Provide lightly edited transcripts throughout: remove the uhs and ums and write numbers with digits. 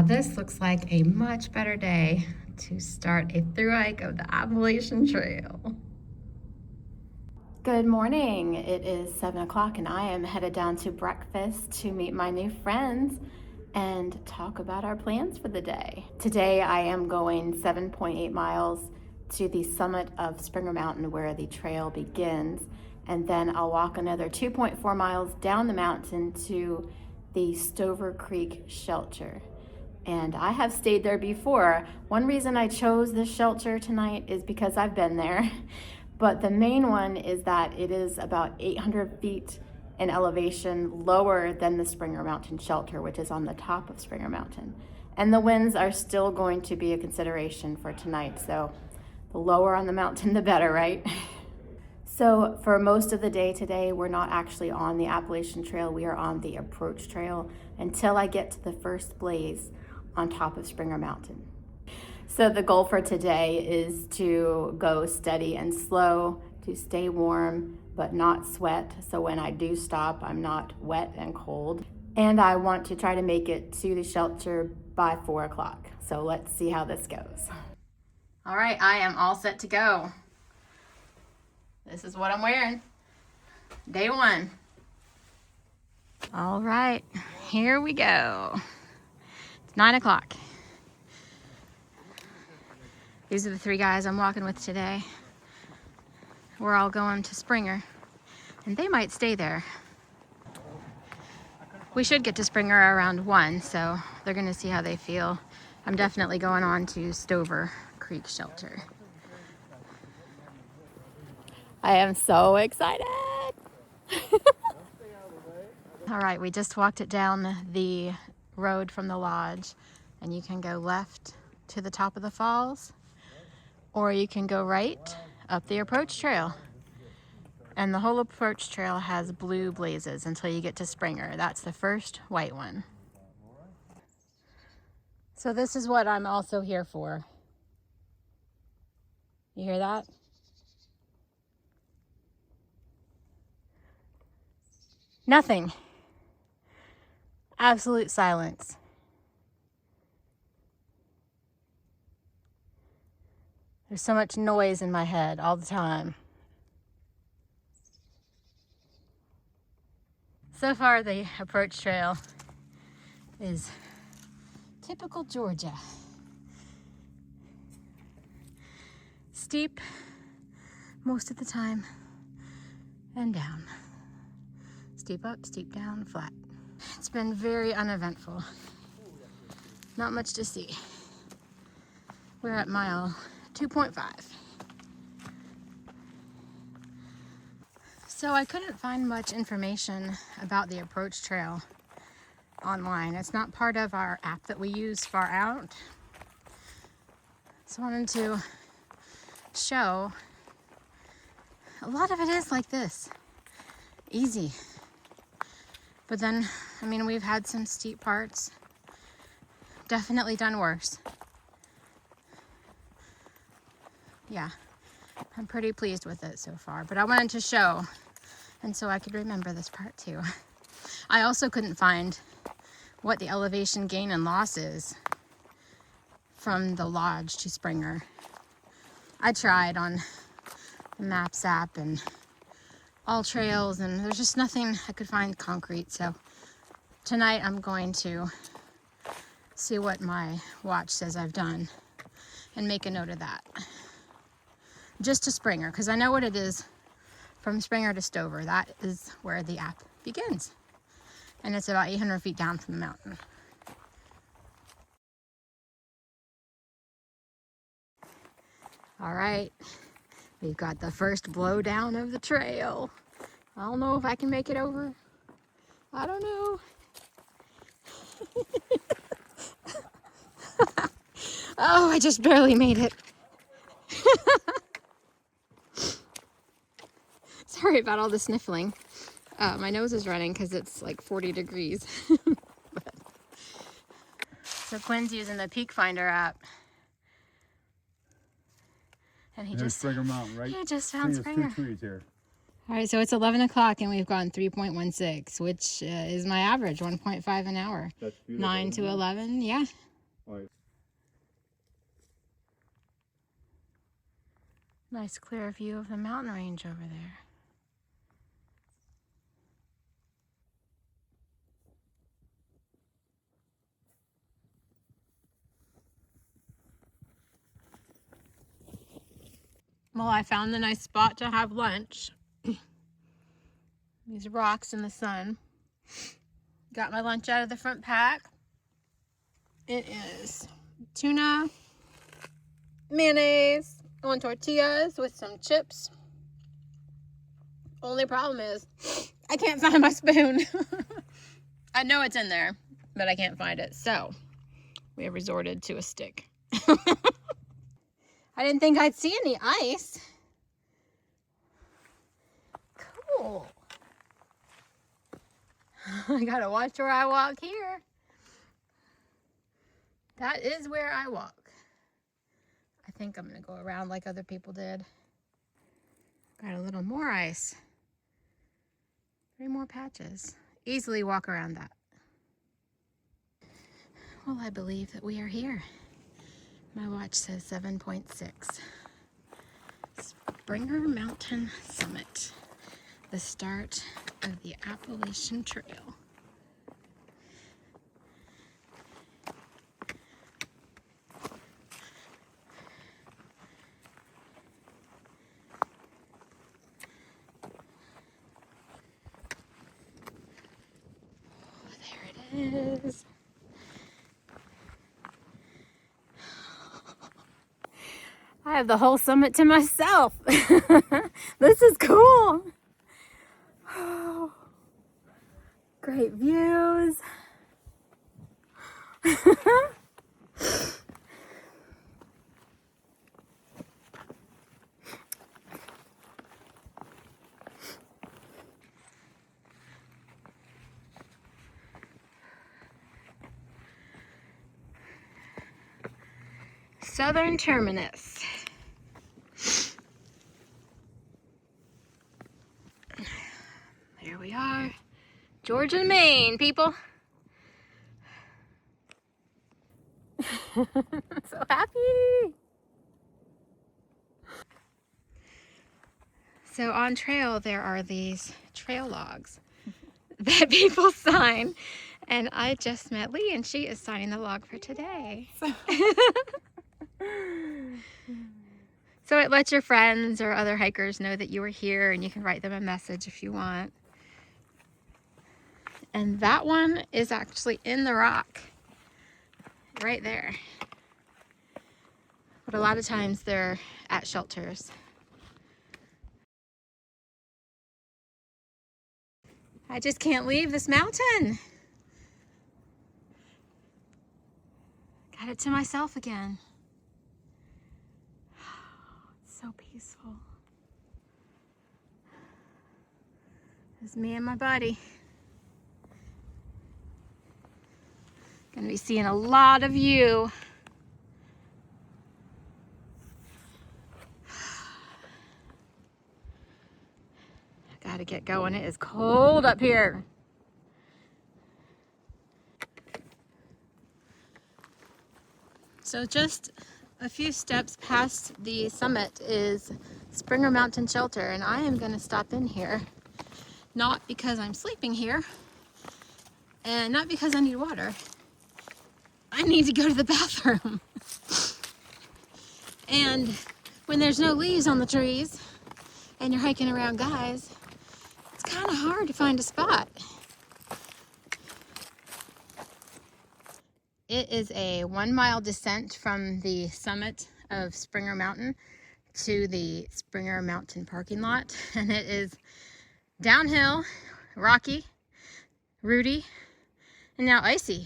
this looks like a much better day to start a through hike of the Appalachian Trail. Good morning. It is 7 o'clock and I am headed down to breakfast to meet my new friends and talk about our plans for the day. Today I am going 7.8 miles to the summit of Springer Mountain where the trail begins, and then I'll walk another 2.4 miles down the mountain to the Stover Creek shelter. And I have stayed there before. One reason I chose this shelter tonight is because I've been there. But the main one is that it is about 800 feet in elevation lower than the Springer Mountain shelter, which is on the top of Springer Mountain. And the winds are still going to be a consideration for tonight. So the lower on the mountain, the better, right? So for most of the day today, we're not actually on the Appalachian Trail. We are on the approach trail until I get to the first blaze on top of Springer Mountain. So the goal for today is to go steady and slow, to stay warm but not sweat, so when I do stop I'm not wet and cold. And I want to try to make it to the shelter by 4 o'clock. So let's see how this goes. All right, I am all set to go. This is what I'm wearing. Day one. All right, here we go. 9 o'clock. These are the 3 guys I'm walking with today. We're all going to Springer, and they might stay there. We should get to Springer around 1, so they're gonna see how they feel. I'm definitely going on to Stover Creek shelter. I am so excited. All right, we just walked it down the road from the lodge, and you can go left to the top of the falls, or you can go right up the approach trail. And the whole approach trail has blue blazes until you get to Springer. That's the first white one. So this is what I'm also here for. You hear that? Nothing. Absolute silence. There's so much noise in my head all the time. So far, the approach trail is typical Georgia. Steep most of the time, and down. Steep up, steep down, flat. It's been very uneventful. Not much to see. We're at mile 2.5. So I couldn't find much information about the approach trail online. It's not part of our app that we use far out. So I wanted to show a lot of it is like this. Easy. But then, I mean, we've had some steep parts. Definitely done worse. Yeah, I'm pretty pleased with it so far, but I wanted to show, and so I could remember this part too. I also couldn't find what the elevation gain and loss is from the lodge to Springer. I tried on the Maps app and all trails, and there's just nothing I could find concrete. So tonight I'm going to see what my watch says I've done and make a note of that. Just to Springer, because I know what it is from Springer to Stover. That is where the app begins. And it's about 800 feet down from the mountain. All right, we've got the first blowdown of the trail. I don't know if I can make it over. I don't know. Oh, I just barely made it. Sorry about all the sniffling. My nose is running because it's like 40 degrees. So Quinn's using the Peak Finder app. And he just Springer Mountain, right? He just found Springer. 2 trees here. All right, so it's 11 o'clock and we've gone 3.16, which is my average, 1.5 an hour. That's beautiful. 9 to 11, yeah. Right. Nice clear view of the mountain range over there. Well, I found a nice spot to have lunch. These rocks in the sun. Got my lunch out of the front pack. It is tuna, mayonnaise on tortillas with some chips. Only problem is I can't find my spoon. I know it's in there, but I can't find it. So we have resorted to a stick. I didn't think I'd see any ice. Cool. I gotta watch where I walk here. That is where I walk. I think I'm gonna go around like other people did. Got a little more ice. 3 more patches. Easily walk around that. Well, I believe that we are here. My watch says 7.6. Springer Mountain Summit. The start of the Appalachian Trail. Oh, there it is. I have the whole summit to myself. This is cool. Oh, great views. Southern Terminus. There we are. Georgia and Maine, people. So happy. So on trail, there are these trail logs that people sign. And I just met Lee, and she is signing the log for today. So it lets your friends or other hikers know that you were here, and you can write them a message if you want. And that one is actually in the rock, right there. But a lot of times they're at shelters. I just can't leave this mountain. Got it to myself again. It's so peaceful. It's me and my buddy. Gonna be seeing a lot of you. Gotta get going. It is cold up here. So just a few steps past the summit is Springer Mountain Shelter, and I am gonna stop in here. Not because I'm sleeping here, and not because I need water. I need to go to the bathroom. And when there's no leaves on the trees and you're hiking around guys, it's kind of hard to find a spot. It is a 1-mile descent from the summit of Springer Mountain to the Springer Mountain parking lot, and it is downhill, rocky, rooty, and now icy.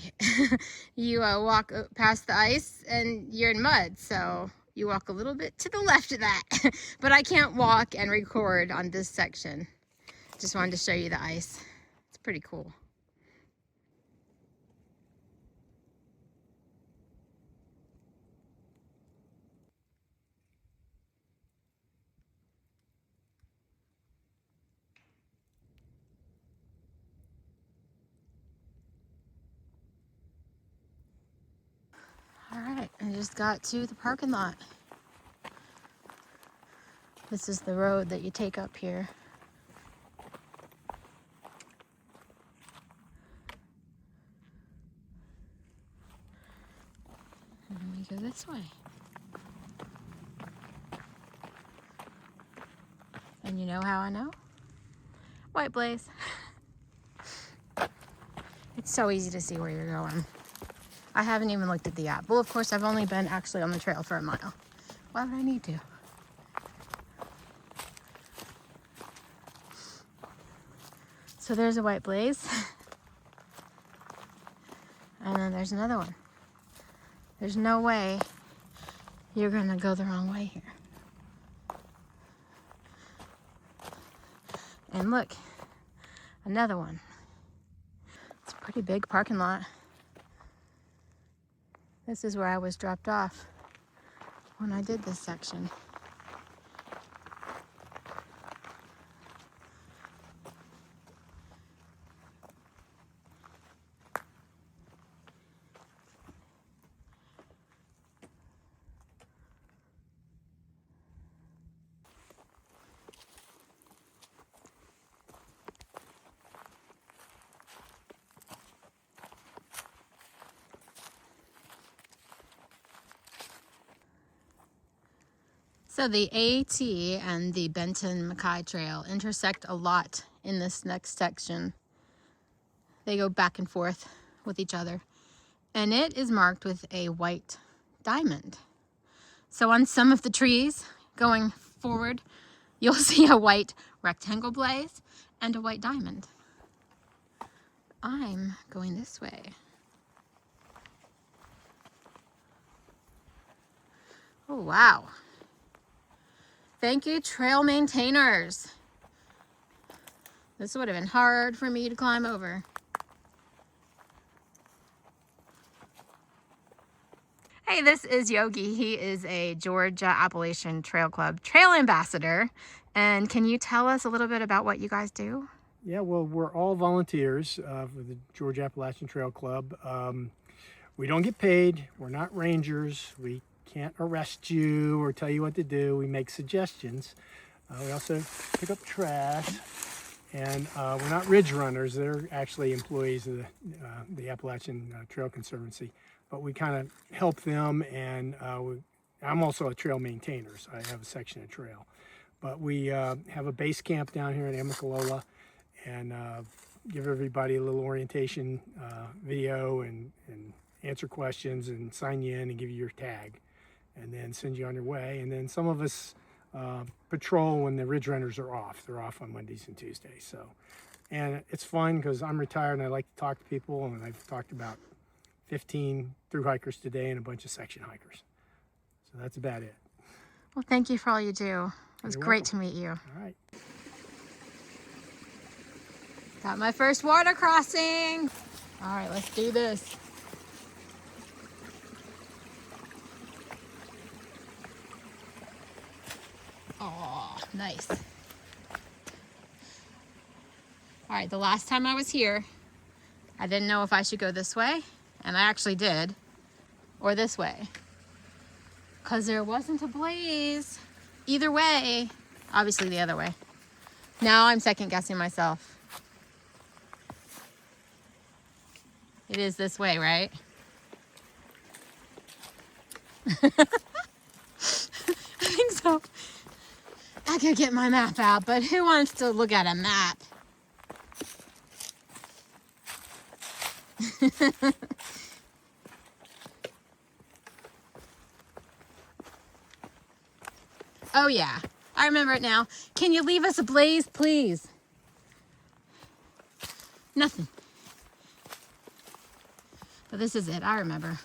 You walk past the ice and you're in mud, so you walk a little bit to the left of that. But I can't walk and record on this section. Just wanted to show you the ice. It's pretty cool. just got to the parking lot. This is the road that you take up here. And we go this way. And you know how I know? White blaze. It's so easy to see where you're going. I haven't even looked at the app. Well, of course, I've only been actually on the trail for a mile. Why would I need to? So there's a white blaze. And then there's another one. There's no way you're gonna go the wrong way here. And look, another one. It's a pretty big parking lot. This is where I was dropped off when I did this section. So the AT and the Benton Mackay Trail intersect a lot in this next section. They go back and forth with each other. And it is marked with a white diamond. So on some of the trees going forward, you'll see a white rectangle blaze and a white diamond. I'm going this way. Oh, wow. Thank you, trail maintainers. This would have been hard for me to climb over. Hey, this is Yogi. He is a Georgia Appalachian Trail Club trail ambassador. And can you tell us a little bit about what you guys do? Yeah, well, we're all volunteers for the Georgia Appalachian Trail Club. We don't get paid. We're not rangers. We can't arrest you or tell you what to do. We make suggestions. We also pick up trash. And we're not ridge runners. They're actually employees of the Appalachian Trail Conservancy. But we kind of help them, and I'm also a trail maintainer, so I have a section of trail. But we have a base camp down here in Amicalola, and give everybody a little orientation video and answer questions and sign you in and give you your tag, and then send you on your way. And then some of us patrol when the ridge runners are off. They're off on Mondays and Tuesdays. So, and it's fun because I'm retired and I like to talk to people, and I've talked about 15 through hikers today and a bunch of section hikers. So that's about it. Well, thank you for all you do. It was great to meet you. All right. Got my first water crossing. All right, let's do this. Oh, nice. All right, the last time I was here, I didn't know if I should go this way, and I actually did, or this way, because there wasn't a blaze. Either way, obviously the other way. Now I'm second guessing myself. It is this way, right? I think so. I could get my map out, but who wants to look at a map? Oh yeah, I remember it now. Can you leave us a blaze, please? Nothing. But this is it, I remember.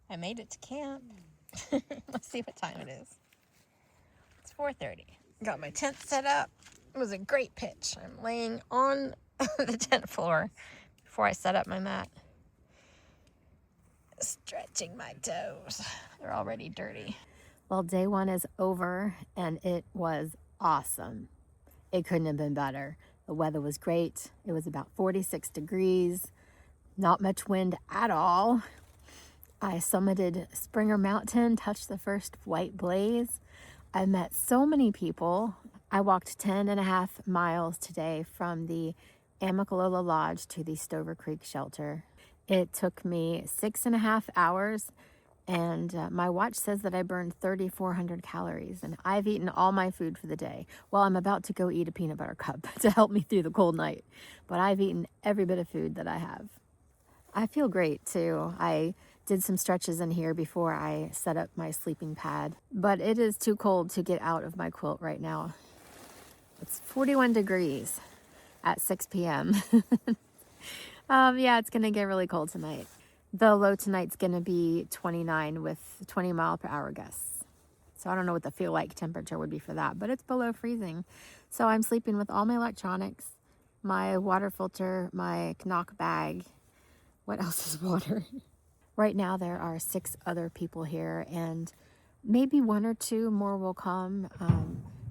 I made it to camp. Let's see what time it is. It's 4:30. Got my tent set up. It was a great pitch. I'm laying on the tent floor before I set up my mat. Stretching my toes. They're already dirty. Well, day one is over and it was awesome. It couldn't have been better. The weather was great. It was about 46 degrees. Not much wind at all. I summited Springer Mountain, touched the first white blaze. I met so many people. I walked 10.5 miles today from the Amicalola Lodge to the Stover Creek shelter. It took me 6.5 hours, and my watch says that I burned 3,400 calories, and I've eaten all my food for the day. Well, I'm about to go eat a peanut butter cup to help me through the cold night, but I've eaten every bit of food that I have. I feel great too. I did some stretches in here before I set up my sleeping pad, but it is too cold to get out of my quilt right now. It's 41 degrees at 6 p.m. Yeah, it's gonna get really cold tonight. The low tonight's gonna be 29 with 20 mile per hour gusts. So I don't know what the feel like temperature would be for that, but it's below freezing. So I'm sleeping with all my electronics, my water filter, my knock bag. What else is water? Right now there are 6 other people here, and maybe 1 or 2 more will come.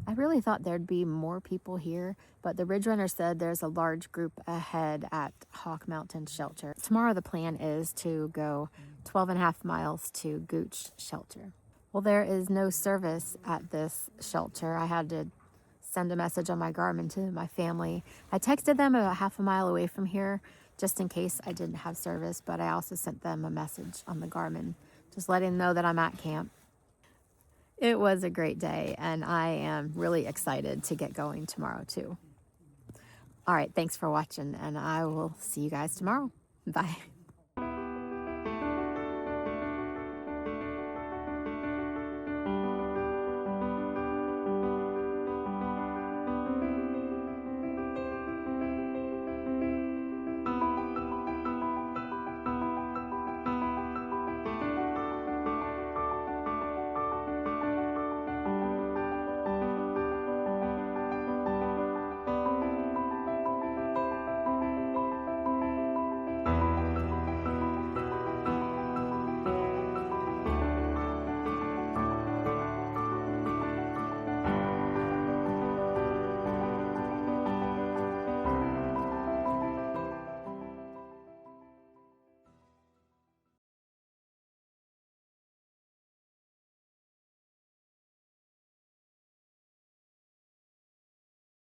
I really thought there'd be more people here, but the Ridge Runner said there's a large group ahead at Hawk Mountain Shelter. Tomorrow the plan is to go 12.5 miles to Gooch Shelter. Well, there is no service at this shelter. I had to send a message on my Garmin to my family. I texted them about 1/2 mile away from here, just in case I didn't have service, but I also sent them a message on the Garmin, just letting them know that I'm at camp. It was a great day, and I am really excited to get going tomorrow too. All right, thanks for watching, and I will see you guys tomorrow. Bye.